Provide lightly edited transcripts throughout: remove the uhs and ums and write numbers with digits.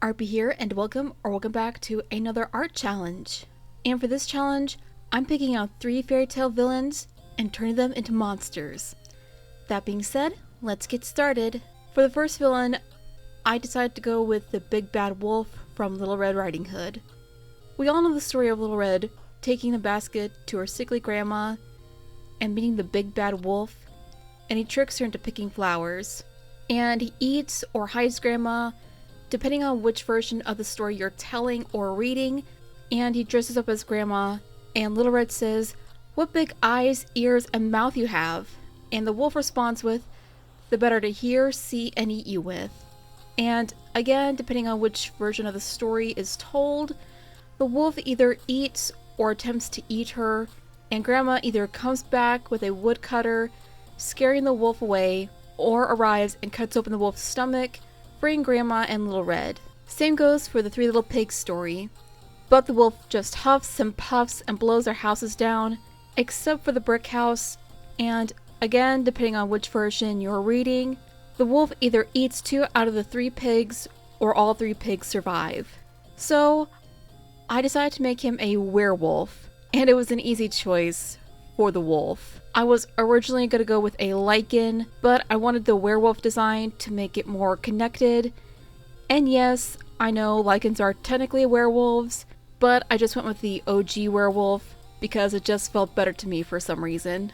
RP here, and welcome back to another art challenge. And for this challenge, I'm picking out 3 fairy tale villains and turning them into monsters. That being said, let's get started. For the first villain, I decided to go with the big bad wolf from Little Red Riding Hood. We all know the story of Little Red taking the basket to her sickly grandma and meeting the big bad wolf, and he tricks her into picking flowers. And he eats or hides grandma, depending on which version of the story you're telling or reading, and he dresses up as grandma, and Little Red says, "What big eyes, ears, and mouth you have." And the wolf responds with, "The better to hear, see, and eat you with." And again, depending on which version of the story is told, the wolf either eats or attempts to eat her, and grandma either comes back with a woodcutter, scaring the wolf away, or arrives and cuts open the wolf's stomach, freeing grandma and Little Red. Same goes for the 3 Little Pigs story, but the wolf just huffs and puffs and blows their houses down, except for the brick house, and again, depending on which version you're reading, the wolf either eats 2 out of the 3 pigs, or all 3 pigs survive. So, I decided to make him a werewolf, and it was an easy choice for the wolf. I was originally going to go with a lichen, but I wanted the werewolf design to make it more connected. And yes, I know lichens are technically werewolves, but I just went with the OG werewolf because it just felt better to me for some reason.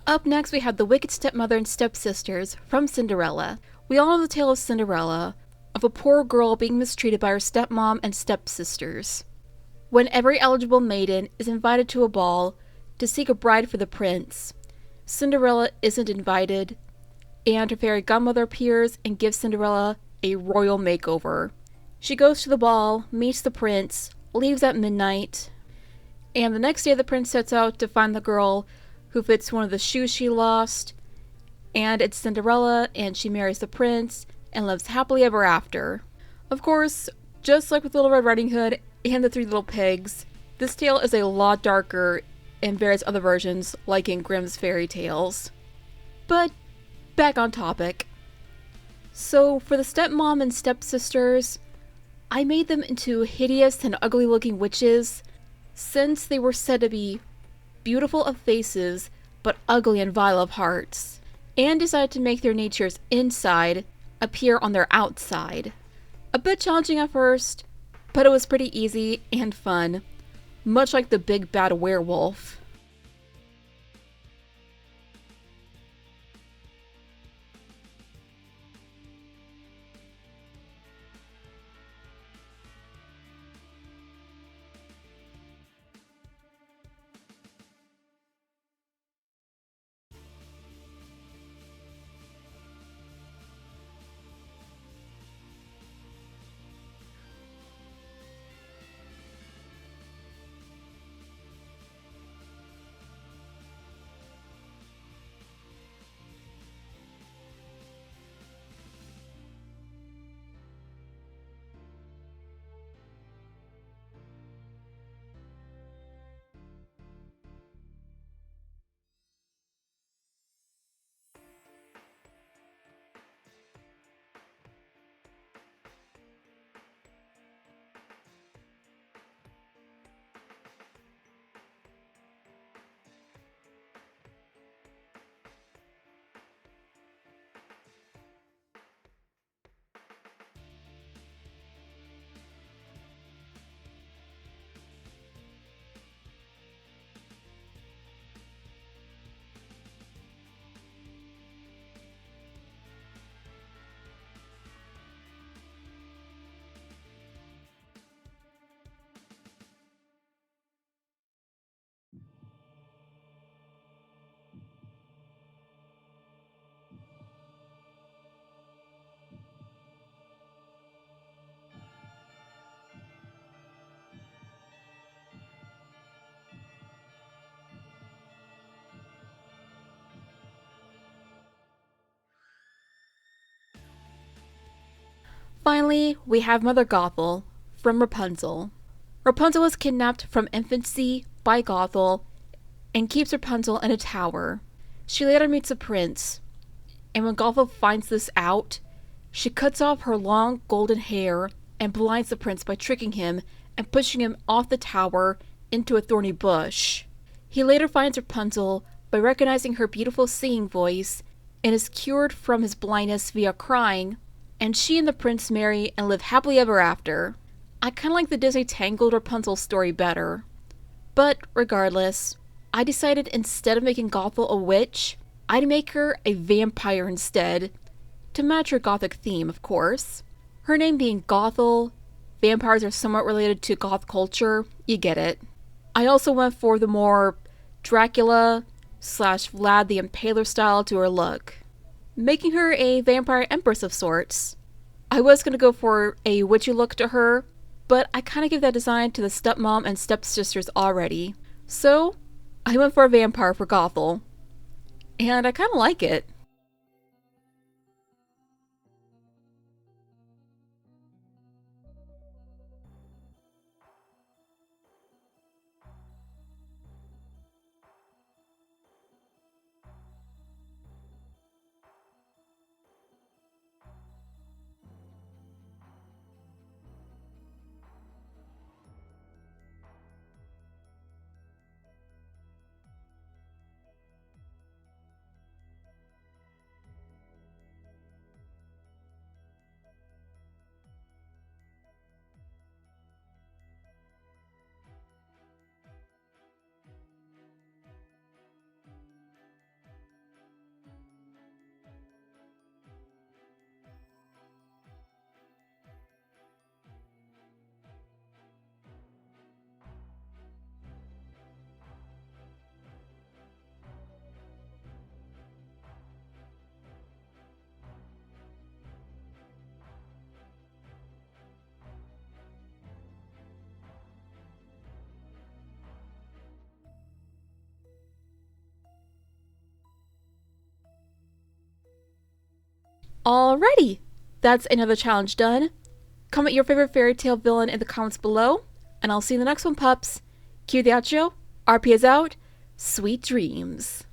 Up next, we have the wicked stepmother and stepsisters from Cinderella. We all know the tale of Cinderella, of a poor girl being mistreated by her stepmom and stepsisters. When every eligible maiden is invited to a ball to seek a bride for the prince, Cinderella isn't invited, and her fairy godmother appears and gives Cinderella a royal makeover. She goes to the ball, meets the prince, leaves at midnight, and the next day the prince sets out to find the girl who fits one of the shoes she lost, and it's Cinderella, and she marries the prince and lives happily ever after. Of course, just like with Little Red Riding Hood and the 3 Little Pigs, this tale is a lot darker in various other versions, like in Grimm's fairy tales. But back on topic. So for the stepmom and stepsisters, I made them into hideous and ugly looking witches, since they were said to be beautiful of faces, but ugly and vile of hearts, and decided to make their nature's inside appear on their outside. A bit challenging at first, but it was pretty easy and fun, much like the big bad werewolf. Finally, we have Mother Gothel from Rapunzel. Rapunzel was kidnapped from infancy by Gothel and keeps Rapunzel in a tower. She later meets a prince, and when Gothel finds this out, she cuts off her long golden hair and blinds the prince by tricking him and pushing him off the tower into a thorny bush. He later finds Rapunzel by recognizing her beautiful singing voice and is cured from his blindness via crying, and she and the prince marry and live happily ever after. I kinda like the Disney Tangled Rapunzel story better. But regardless, I decided instead of making Gothel a witch, I'd make her a vampire instead, to match her gothic theme, of course. Her name being Gothel, vampires are somewhat related to goth culture, you get it. I also went for the more Dracula / Vlad the Impaler style to her look, making her a vampire empress of sorts. I was going to go for a witchy look to her, but I kind of gave that design to the stepmom and stepsisters already. So, I went for a vampire for Gothel. And I kind of like it. Alrighty, that's another challenge done. Comment your favorite fairy tale villain in the comments below, and I'll see you in the next one, pups. Cue the outro, RP is out, sweet dreams.